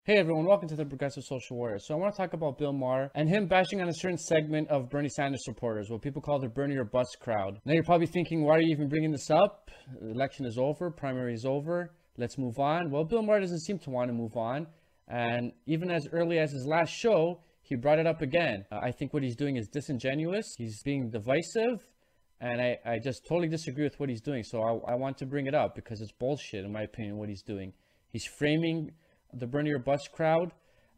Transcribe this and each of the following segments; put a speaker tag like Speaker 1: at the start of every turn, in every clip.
Speaker 1: Hey everyone, welcome to the Progressive Social Warrior. So I want to talk about Bill Maher and him bashing on a certain segment of Bernie Sanders supporters, what people call the Bernie or Bust crowd. Now you're probably thinking, why are you even bringing this up? The election is over, primary is over, let's move on. Well, Bill Maher doesn't seem to want to move on. And even as early as his last show, he brought it up again. I think what he's doing is disingenuous. He's being divisive. And I just totally disagree with what he's doing. So I want to bring it up because it's bullshit, in my opinion, what he's doing. He's framing the Bernie or Bust crowd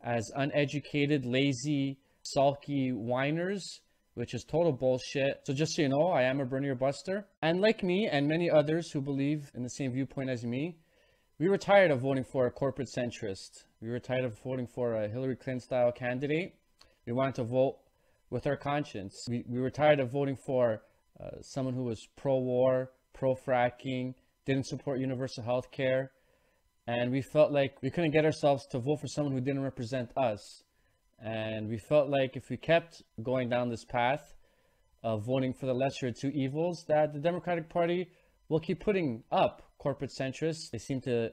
Speaker 1: as uneducated, lazy, sulky whiners, which is total bullshit. So just so you know, I am a Bernie or Buster. And like me and many others who believe in the same viewpoint as me, we were tired of voting for a corporate centrist. We were tired of voting for a Hillary Clinton style candidate. We wanted to vote with our conscience. We were tired of voting for someone who was pro-war, pro-fracking, didn't support universal health care. And we felt like we couldn't get ourselves to vote for someone who didn't represent us. And we felt like if we kept going down this path of voting for the lesser of two evils, that the Democratic Party will keep putting up corporate centrists. They seem to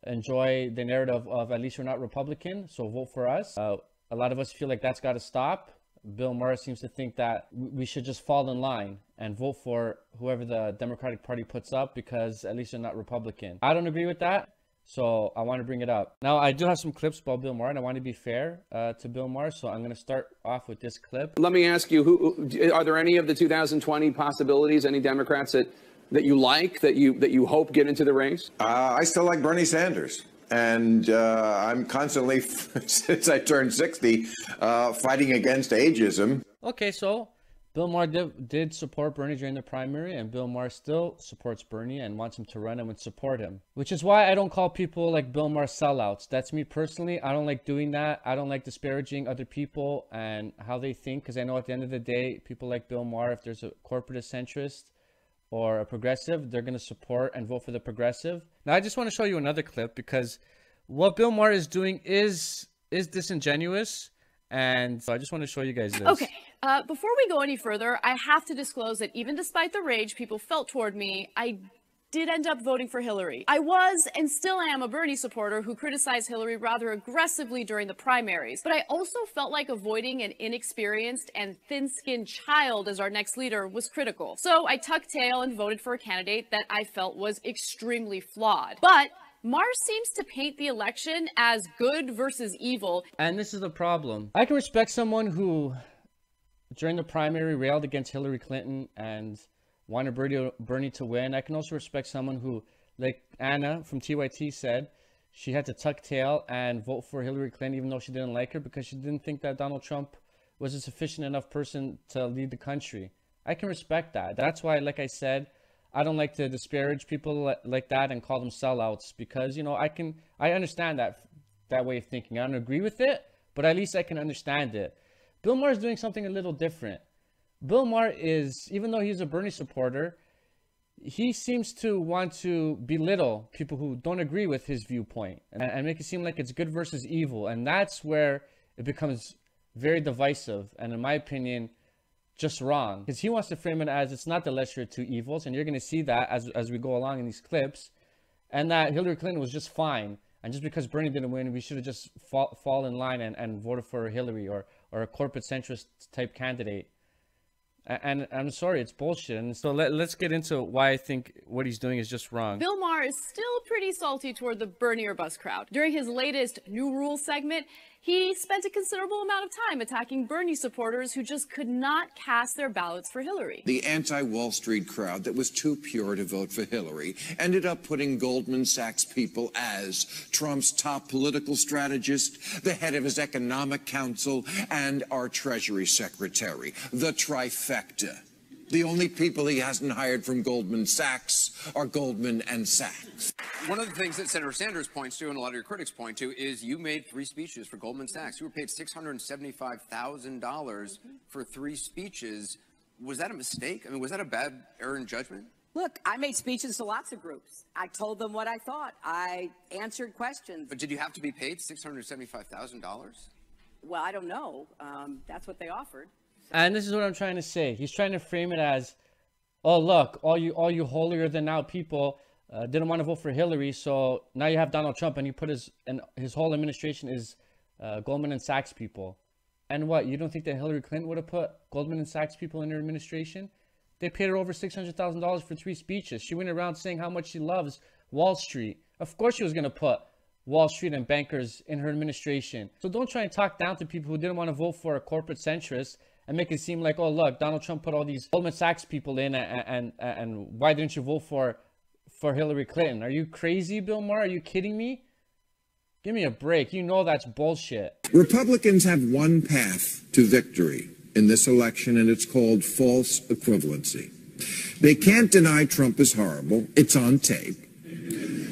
Speaker 1: enjoy the narrative of at least we're not Republican, so vote for us. A lot of us feel like that's got to stop. Bill Maher seems to think that we should just fall in line and vote for whoever the Democratic Party puts up because at least they're not Republican. I don't agree with that. So I want to bring it up. Now, I do have some clips about Bill Maher, and I want to be fair to Bill Maher. So I'm going to start off with this clip.
Speaker 2: Let me ask you, who are there any of the 2020 possibilities, any Democrats that you like, that you hope get into the race?
Speaker 3: I still like Bernie Sanders. And I'm constantly, since I turned 60, fighting against ageism.
Speaker 1: Okay, so Bill Maher did support Bernie during the primary, and Bill Maher still supports Bernie and wants him to run and would support him. Which is why I don't call people like Bill Maher sellouts. That's me personally. I don't like doing that. I don't like disparaging other people and how they think, because I know at the end of the day, people like Bill Maher, if there's a corporate centrist or a progressive, they're going to support and vote for the progressive. Now, I just want to show you another clip because what Bill Maher is doing is disingenuous. And so I just want to show you guys this.
Speaker 4: Okay, before we go any further, I have to disclose that even despite the rage people felt toward me, I did end up voting for Hillary. I was and still am a Bernie supporter who criticized Hillary rather aggressively during the primaries, but I also felt like avoiding an inexperienced and thin-skinned child as our next leader was critical. So I tucked tail and voted for a candidate that I felt was extremely flawed. But Maher seems to paint the election as good versus evil.
Speaker 1: And this is the problem. I can respect someone who, during the primary, railed against Hillary Clinton and wanted Bernie to win. I can also respect someone who, like Anna from TYT said, she had to tuck tail and vote for Hillary Clinton even though she didn't like her because she didn't think that Donald Trump was a sufficient enough person to lead the country. I can respect that. That's why, like I said, I don't like to disparage people like that and call them sellouts because, you know, I understand that way of thinking. I don't agree with it, but at least I can understand it. Bill Maher is doing something a little different. Bill Maher is, even though he's a Bernie supporter, he seems to want to belittle people who don't agree with his viewpoint and make it seem like it's good versus evil. And that's where it becomes very divisive and, in my opinion, just wrong. Because he wants to frame it as it's not the lesser of two evils, and you're going to see that as we go along in these clips, and that Hillary Clinton was just fine. And just because Bernie didn't win, we should have just fall in line and voted for Hillary or a corporate centrist type candidate. And I'm sorry, it's bullshit. And so let's get into why I think what he's doing is just wrong.
Speaker 4: Bill Maher is still pretty salty toward the Bernie or Bust crowd. During his latest New Rules segment, he spent a considerable amount of time attacking Bernie supporters who just could not cast their ballots for Hillary.
Speaker 5: The anti-Wall Street crowd that was too pure to vote for Hillary ended up putting Goldman Sachs people as Trump's top political strategist, the head of his economic council, and our Treasury Secretary, the trifecta. The only people he hasn't hired from Goldman Sachs are Goldman and Sachs.
Speaker 2: One of the things that Senator Sanders points to, and a lot of your critics point to, is you made 3 speeches for Goldman Sachs. You were paid $675,000 for 3 speeches. Was that a mistake? I mean, was that a bad error in judgment?
Speaker 6: Look, I made speeches to lots of groups. I told them what I thought. I answered questions.
Speaker 2: But did you have to be paid $675,000?
Speaker 6: Well, I don't know. That's what they offered.
Speaker 1: And this is what I'm trying to say. He's trying to frame it as, oh, look, all you holier than thou people, didn't want to vote for Hillary. So now you have Donald Trump, and he put his whole administration is Goldman and Sachs people. And what, you don't think that Hillary Clinton would have put Goldman and Sachs people in her administration? They paid her over $600,000 for 3 speeches. She went around saying how much she loves Wall Street. Of course she was going to put Wall Street and bankers in her administration. So don't try and talk down to people who didn't want to vote for a corporate centrist and make it seem like, oh, look, Donald Trump put all these Goldman Sachs people in, and why didn't you vote for Hillary Clinton? Are you crazy, Bill Maher? Are you kidding me? Give me a break. You know that's bullshit.
Speaker 5: Republicans have one path to victory in this election, and it's called false equivalency. They can't deny Trump is horrible. It's on tape.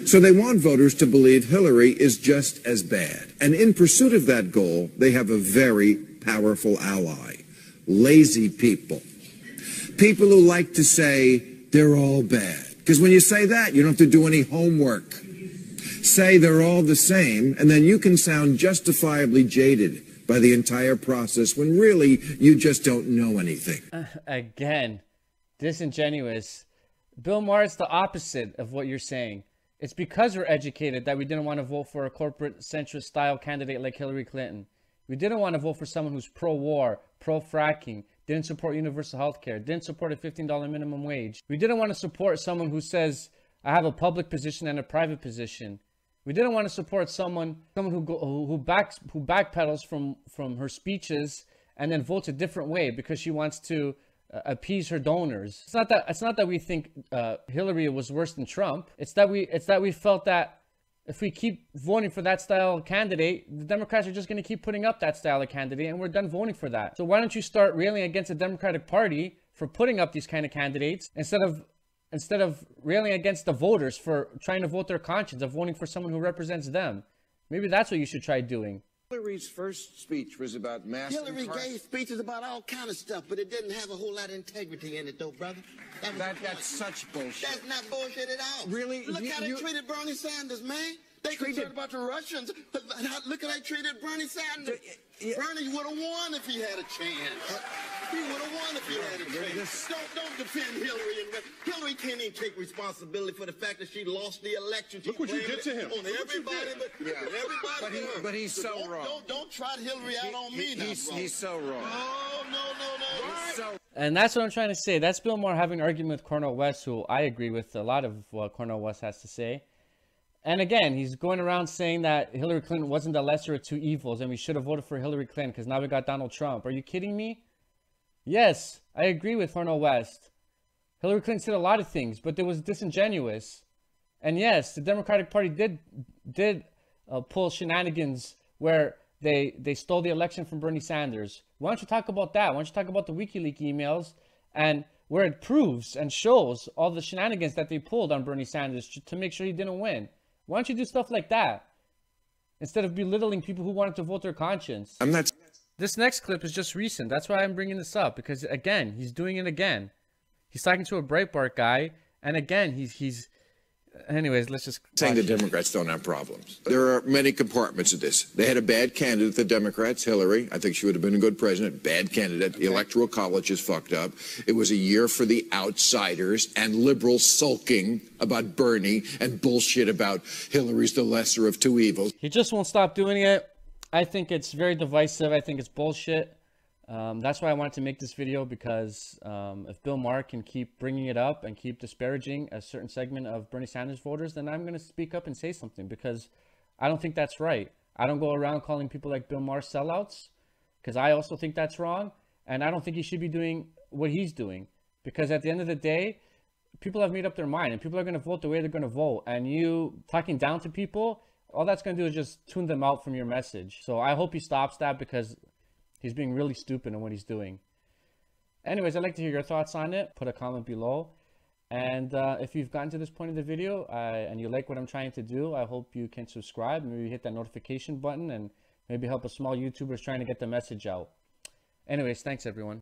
Speaker 5: So they want voters to believe Hillary is just as bad. And in pursuit of that goal, they have a very powerful ally: lazy people. People who like to say they're all bad. Because when you say that, you don't have to do any homework. Say they're all the same, and then you can sound justifiably jaded by the entire process when really you just don't know anything.
Speaker 1: Again, disingenuous. Bill Maher, it's the opposite of what you're saying. It's because we're educated that we didn't want to vote for a corporate centrist style candidate like Hillary Clinton. We didn't want to vote for someone who's pro-war, pro-fracking, didn't support universal health care, didn't support a $15 minimum wage. We didn't want to support someone who says, I have a public position and a private position. We didn't want to support someone who backpedals from her speeches and then votes a different way because she wants to appease her donors. It's not that we think Hillary was worse than Trump. It's that we felt that if we keep voting for that style of candidate, the Democrats are just going to keep putting up that style of candidate, and we're done voting for that. So why don't you start railing against the Democratic Party for putting up these kind of candidates instead of railing against the voters for trying to vote their conscience of voting for someone who represents them? Maybe that's what you should try doing.
Speaker 5: Hillary's first speech was about mass
Speaker 7: Hillary gave speeches about all kind of stuff, but it didn't have a whole lot of integrity in it, though, brother.
Speaker 5: That's such bullshit.
Speaker 7: That's not bullshit at all.
Speaker 5: Really?
Speaker 7: Look how they treated Bernie Sanders, man. They concerned about the Russians. Look how they treated Bernie Sanders. Bernie would have won if he had a chance. He would have won if he had a chance. Don't defend Hillary. Hillary can't even take responsibility for the fact that she lost the election.
Speaker 8: Look what you did to him.
Speaker 7: On everybody,
Speaker 5: But he's so wrong.
Speaker 7: Don't trot Hillary out on me now, bro.
Speaker 5: He's so wrong.
Speaker 7: Oh, no.
Speaker 1: And that's what I'm trying to say. That's Bill Maher having an argument with Cornel West, who I agree with a lot of what Cornel West has to say. And again, he's going around saying that Hillary Clinton wasn't the lesser of 2 evils and we should have voted for Hillary Clinton because now we got Donald Trump. Are you kidding me? Yes, I agree with Cornel West. Hillary Clinton said a lot of things, but it was disingenuous. And yes, the Democratic Party did pull shenanigans where they stole the election from Bernie Sanders. Why don't you talk about that? Why don't you talk about the WikiLeaks emails and where it proves and shows all the shenanigans that they pulled on Bernie Sanders to make sure he didn't win? Why don't you do stuff like that instead of belittling people who wanted to vote their conscience? This next clip is just recent. That's why I'm bringing this up, because again, he's doing it again. He's talking to a Breitbart guy, and again, he's anyways, let's just
Speaker 5: saying the Democrats don't have problems. There are many compartments of this. They had a bad candidate, the Democrats, Hillary. I think she would have been a good president. Bad candidate. The Electoral College is fucked up. It was a year for the outsiders and liberals sulking about Bernie and bullshit about Hillary's the lesser of 2 evils.
Speaker 1: He just won't stop doing it. I think it's very divisive. I think it's bullshit. That's why I wanted to make this video, because if Bill Maher can keep bringing it up and keep disparaging a certain segment of Bernie Sanders voters, then I'm going to speak up and say something, because I don't think that's right. I don't go around calling people like Bill Maher sellouts, because I also think that's wrong. And I don't think he should be doing what he's doing, because at the end of the day, people have made up their mind and people are going to vote the way they're going to vote. And you talking down to people, all that's going to do is just tune them out from your message. So I hope he stops that, because he's being really stupid in what he's doing. Anyways, I'd like to hear your thoughts on it. Put a comment below. And if you've gotten to this point of the video and you like what I'm trying to do, I hope you can subscribe. Maybe hit that notification button and maybe help a small YouTuber trying to get the message out. Anyways, thanks everyone.